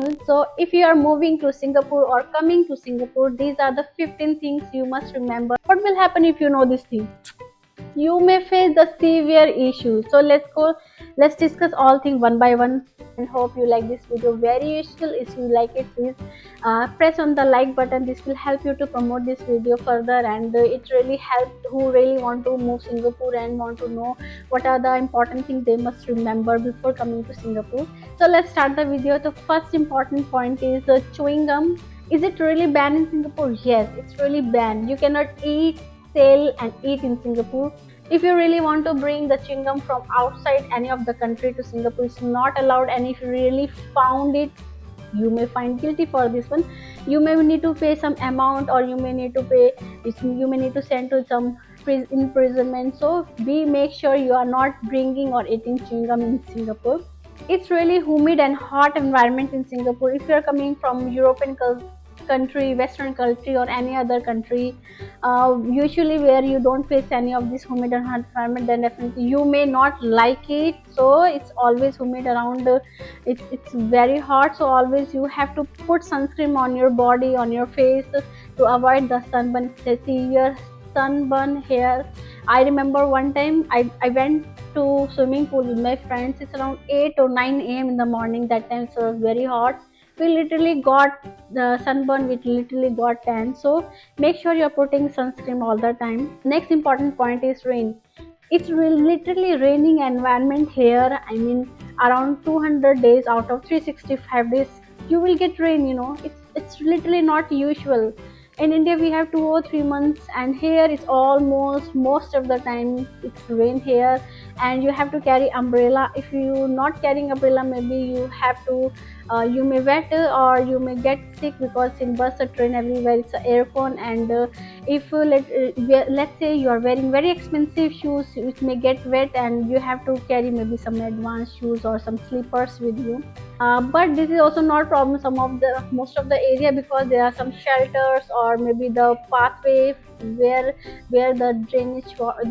news. So if you are moving to Singapore or coming to Singapore, these are the 15 things you must remember. What will happen if you know this thing? You may face the severe issues. So let's discuss all things one by one, and hope you like this video. Very useful. If you like it, please press on the like button. This will help you to promote this video further, and it really helps who really want to move Singapore and want to know what are the important things they must remember before coming to Singapore. So let's start the video. The first important point is chewing gum. Is it really banned in Singapore? Yes, it's really banned. You cannot eat, sell and eat in Singapore. If you really want to bring the chewing gum from outside any of the country to Singapore, it's not allowed. And if you really found it, you may find guilty for this one. You may need to pay some amount, or you may need to pay, you may need to send to some imprisonment. So be make sure you are not bringing or eating chewing gum in Singapore. It's really humid and hot environment in Singapore. If you are coming from European country, Western country, or any other country, usually where you don't face any of this humid and hot environment, then definitely you may not like it. So it's always humid around. It's very hot. So always you have to put sunscreen on your body, on your face, to avoid the sunburn, severe sunburn here. I remember one time I went to swimming pool with my friends. It's around 8 or 9 a.m. in the morning. That time so it was very hot. We literally got the sunburn, we literally got tan. So make sure you're putting sunscreen all the time. Next important point is rain. It's literally raining environment here. I mean, around 200 days out of 365 days you will get rain. It's literally not usual. In India we have 2 or 3 months, and here it's almost most of the time it's rain here, and you have to carry umbrella. If you not carrying umbrella, maybe you have to you may wet, or you may get sick, because in bus or train everywhere it's a aircon. And if let's say you are wearing very expensive shoes, which may get wet, and you have to carry maybe some advanced shoes or some slippers with you. But this is also not problem most of the area, because there are some shelters or maybe the pathway where the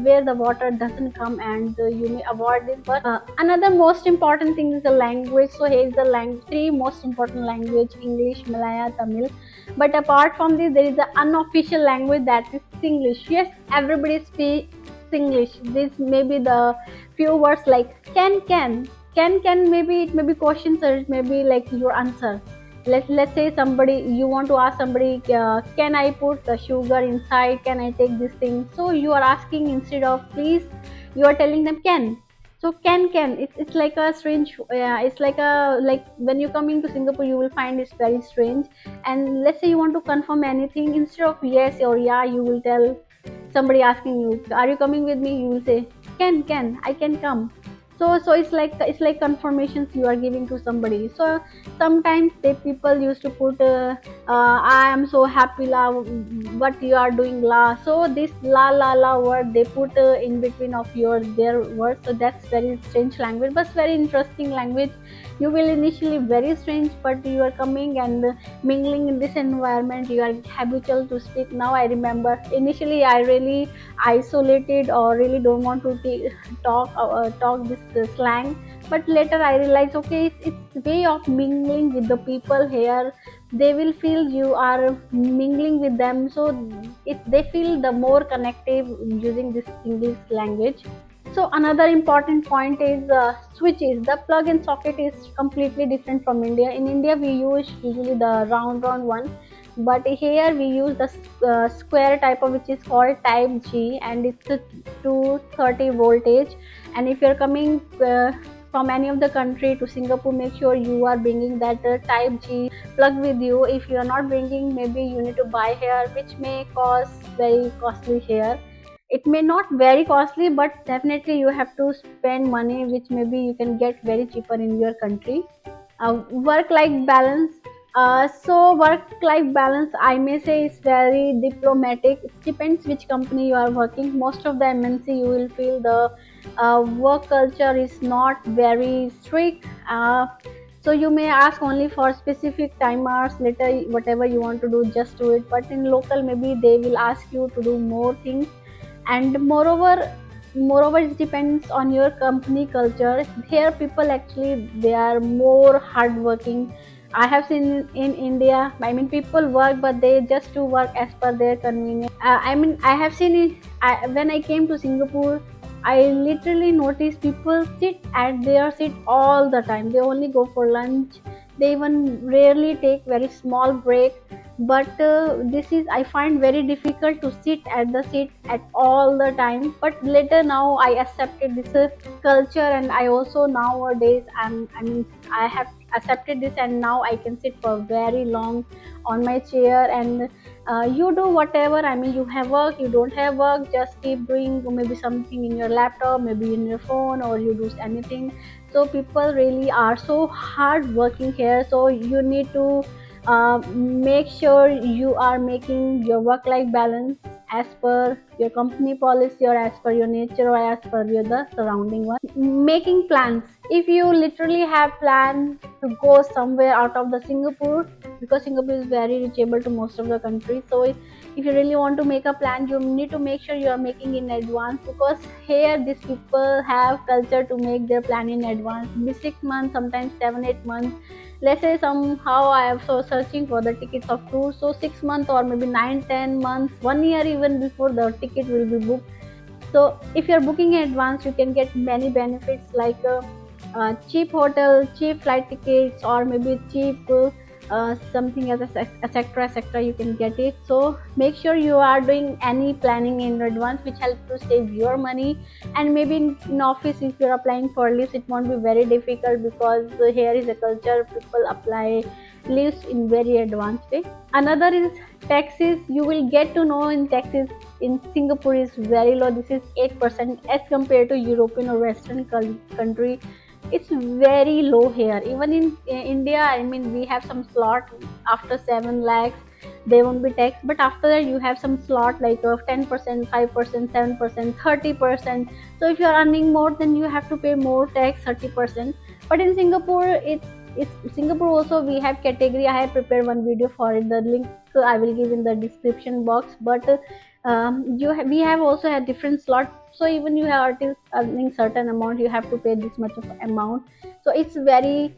where the water doesn't come, and you may avoid it. But another most important thing is the language. So here is the three most important language: English, Malaya, Tamil. But apart from this, there is the unofficial language, that is English. Yes, everybody speaks English. This may be the few words like can, maybe it may be questions, or it may be like your answer. Let's say somebody, you want to ask somebody, can I put the sugar inside, can I take this thing? So you are asking, instead of please, you are telling them can. So can, it's like a strange, it's like when you coming to Singapore, you will find it's very strange. And let's say you want to confirm anything, instead of yes or yeah, you will tell somebody asking you, are you coming with me, you will say can, I can come. So it's like confirmations you are giving to somebody. So sometimes people used to put I am so happy la, what you are doing la. So this la word they put in between of their words. So that's very strange language, but very interesting language. You will initially very strange, but you are coming and mingling in this environment, you are habitual to speak. Now I remember initially I really isolated, or really don't want to talk this slang. But later I realized, okay, it's way of mingling with the people here. They will feel you are mingling with them, so they feel the more connective using this English language. So another important point is switches. The plug and socket is completely different from India. In India we use usually the round one, but here we use the square type of, which is called type G, and it's a 230 voltage. And if you're coming from any of the country to Singapore, make sure you are bringing that type G plug with you. If you are not bringing, maybe you need to buy here, which may cost very costly here. It may not very costly, but definitely you have to spend money, which maybe you can get very cheaper in your country. Work life balance. So work life balance, I may say, is very diplomatic. It depends which company you are working. Most of the MNC, you will feel the work culture is not very strict. So you may ask only for specific time hours. Later whatever you want to do, just do it. But in local, maybe they will ask you to do more things. And moreover it depends on your company culture. Here people actually, they are more hardworking. I have seen in India, I mean, people work, but they just to work as per their convenience. I mean, I have seen it when I came to Singapore. I literally noticed people sit at their seat all the time. They only go for lunch. They even rarely take very small break. But this is I find very difficult to sit at the seat at all the time. But later now I accepted this culture, and I also nowadays I mean I have accepted this, and now I can sit for very long on my chair. And you do whatever, I mean, you have work, you don't have work, just keep doing maybe something in your laptop, maybe in your phone, or you do anything. So people really are so hard working here, so you need to make sure you are making your work life balance as per your company policy, or as per your nature, or as per your the surrounding one. Making plans, if you literally have plan to go somewhere out of the Singapore, because Singapore is very reachable to most of the countries. So if you really want to make a plan, you need to make sure you are making in advance, because here these people have culture to make their plan in advance, be 6 months, sometimes 7 8 months. Let's say somehow I am so searching for the tickets of tour, so 6 months or maybe 9 10 months, 1 year even before the ticket will be booked. So if you're booking in advance, you can get many benefits like cheap hotel, cheap flight tickets, or maybe cheap something as etc etc, you can get it. So make sure you are doing any planning in advance, which helps to save your money. And maybe in office, if you're applying for leaves, it won't be very difficult, because here is a culture, people apply leaves in very advanced way. Another is taxes. You will get to know in taxes in Singapore is very low. This is 8% as compared to European or Western country. It's very low here. Even in India, I mean, we have some slot after 7 lakhs, they won't be taxed. But after that, you have some slot like of 10%, 5%, 7%, 30%. So if you're earning more, then you have to pay more tax, 30%. But in Singapore, it's Singapore also we have category. I have prepared one video for it. The link I will give in the description box. But we have also had different slots. So even you have artists earning certain amount, you have to pay this much of amount. So it's very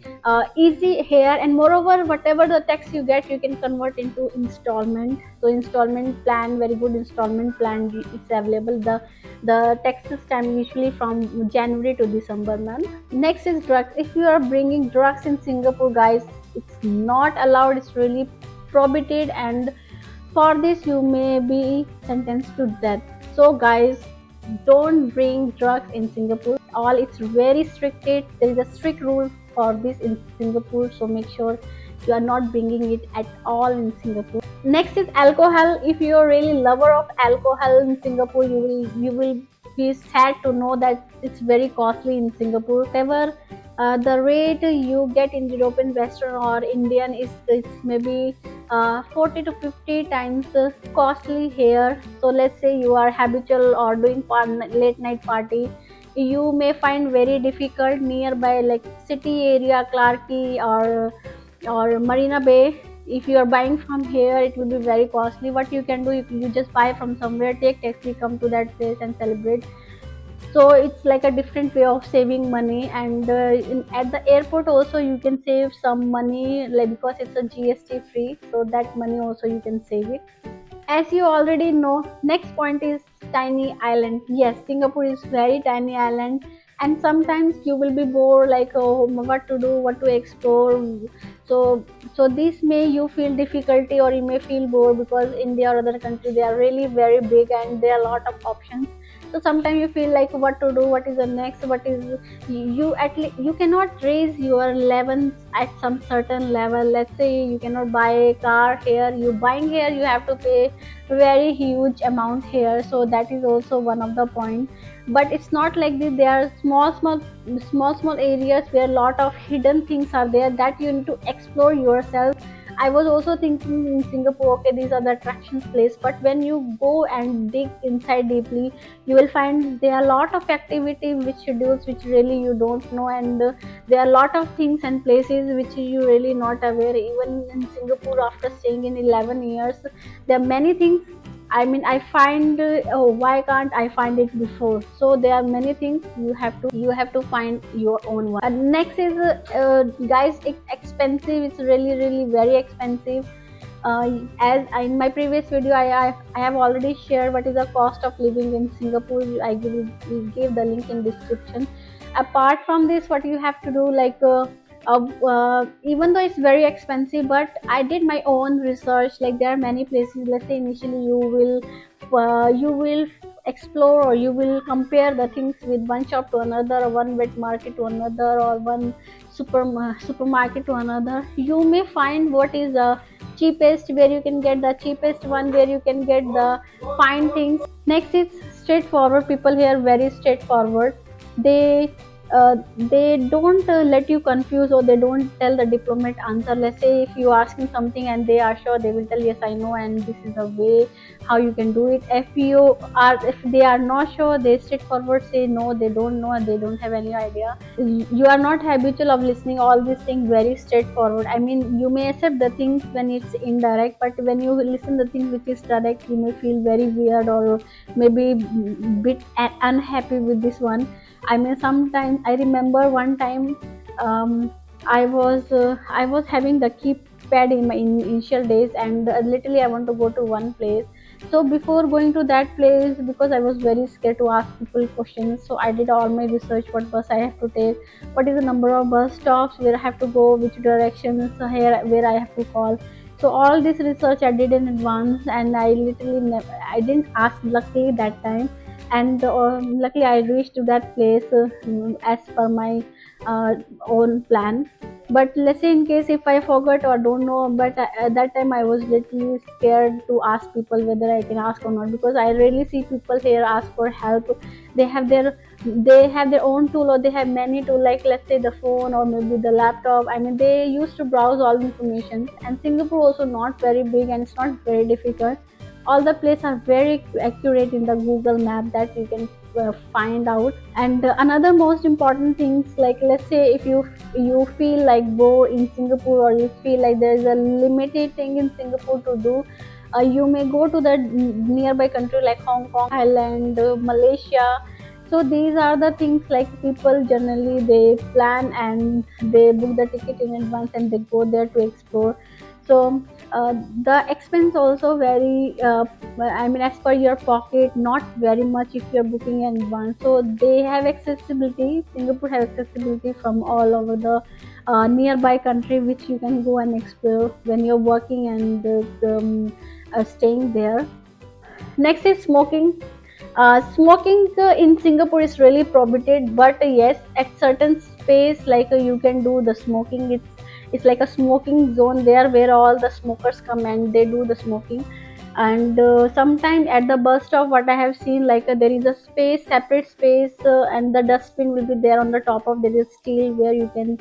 easy here. And moreover, whatever the tax you get, you can convert into installment. So installment plan, very good installment plan is available. The tax system usually from January to December month. Next is drugs. If you are bringing drugs in Singapore, guys, it's not allowed. It's really prohibited, and for this you may be sentenced to death. So guys, don't bring drugs in Singapore. All it's very stricted. There is a strict rule for this in Singapore. So make sure you are not bringing it at all in Singapore. Next is alcohol. If you are really lover of alcohol in Singapore, you will be sad to know that it's very costly in Singapore. Whatever the rate you get in European, Western, or Indian is maybe 40 to 50 times costly here. So let's say you are habitual or doing late night party, you may find very difficult nearby like city area, Clarkey, or Marina Bay. If you are buying from here, it will be very costly. What you can do, you just buy from somewhere, take taxi, come to that place and celebrate. So it's like a different way of saving money. And at the airport also you can save some money, like because it's a GST free, so that money also you can save it. As you already know, next point is tiny island. Yes, Singapore is very tiny island, and sometimes you will be bored, like, oh, what to do, what to explore. So this may you feel difficulty, or you may feel bored, because India or other country, they are really very big and there are a lot of options. So sometimes you feel like what to do, what is the next, what is you at least you cannot raise your levels at some certain level. Let's say you cannot buy a car here, you buying here, you have to pay very huge amount here. So that is also one of the point. But it's not like this. There are small areas where a lot of hidden things are there that you need to explore yourself. I was also thinking in Singapore, okay, these are the attractions place, but when you go and dig inside deeply, you will find there are a lot of activity which schedules which really you don't know. And there are a lot of things and places which you really not aware. Even in Singapore, after staying in 11 years, there are many things I find, oh, why can't I find it before? So there are many things you have to find your own one. Next is, guys, it's expensive. It's really very expensive. As in my previous video, I have already shared what is the cost of living in Singapore. I will give the link in description. Apart from this, what you have to do, like, even though it's very expensive, but I did my own research. Like, there are many places. Let's say initially you will explore, or you will compare the things with one shop to another, or one wet market to another, or one supermarket to another. You may find what is the cheapest, where you can get the cheapest one, where you can get the fine things. Next is straightforward. People here very straightforward. They they don't let you confuse, or they don't tell the diplomat answer. Let's say if you asking something and they are sure, they will tell yes, I know, and this is the way how you can do it. If they are not sure, they straightforward say no, they don't know, and they don't have any idea. You are not habitual of listening all these things very straightforward. You may accept the things when it's indirect, but when you listen the things which is direct, you may feel very weird, or maybe bit unhappy with this one. Sometimes I remember one time, I was having the keypad in my initial days, and literally I want to go to one place. So before going to that place, because I was very scared to ask people questions, so I did all my research: what bus I have to take, what is the number of bus stops, where I have to go, which direction, so here where I have to call. So all this research I did in advance, and I literally I didn't ask luckily that time. And luckily I reached to that place as per my uh, own plan. But let's say in case if I forgot or don't know, but at that time I was literally scared to ask people whether I can ask or not, because I really see people here ask for help. they have their they have their own tool, or they have many tool, like let's say the phone or maybe the laptop. They used to browse all the information. And Singapore also not very big, and it's not very difficult. All the places are very accurate in the Google map, that you can find out. And another most important things, like let's say if you feel like bored in Singapore, or you feel like there is a limited thing in Singapore to do, you may go to the nearby country like Hong Kong, Thailand, Malaysia. So these are the things, like people generally they plan and they book the ticket in advance, and they go there to explore. So the expense also very, as per your pocket, not very much if you're booking in advance. So they have accessibility, Singapore has accessibility from all over the nearby country, which you can go and explore when you're working and staying there. Next is smoking. Smoking in Singapore is really prohibited, but yes, at certain space, like you can do the smoking. It's like a smoking zone there, where all the smokers come and they do the smoking. And sometimes at the bus stop, what I have seen, like there is a space, separate space, and the dustbin will be there on the top of there is steel, where you can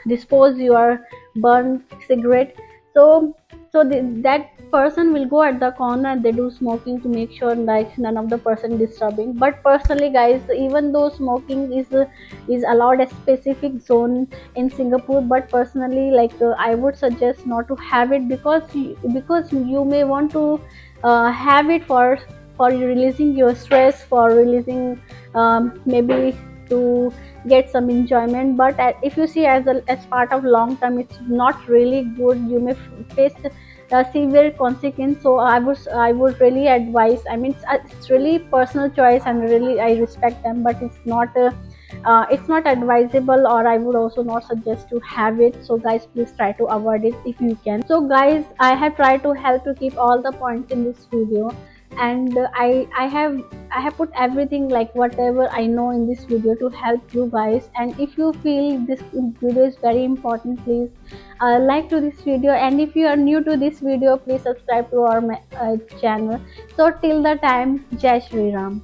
dispose your burnt cigarette. So that person will go at the corner and they do smoking, to make sure like none of the person disturbing. But personally, guys, even though smoking is allowed a specific zone in Singapore, but personally, like I would suggest not to have it, because you may want to have it for releasing your stress, for releasing, maybe to get some enjoyment. But if you see as part of long term, it's not really good. You may face a severe consequence. So I would really advise. It's really personal choice, and really I respect them, but it's not advisable, or I would also not suggest to have it. So guys, please try to avoid it if you can. So guys, I have tried to help to keep all the points in this video, and I have put everything, like whatever I know in this video, to help you guys. And if you feel this video is very important, please like to this video. And if you are new to this video, please subscribe to our channel. So till the time, Jai Shri Ram.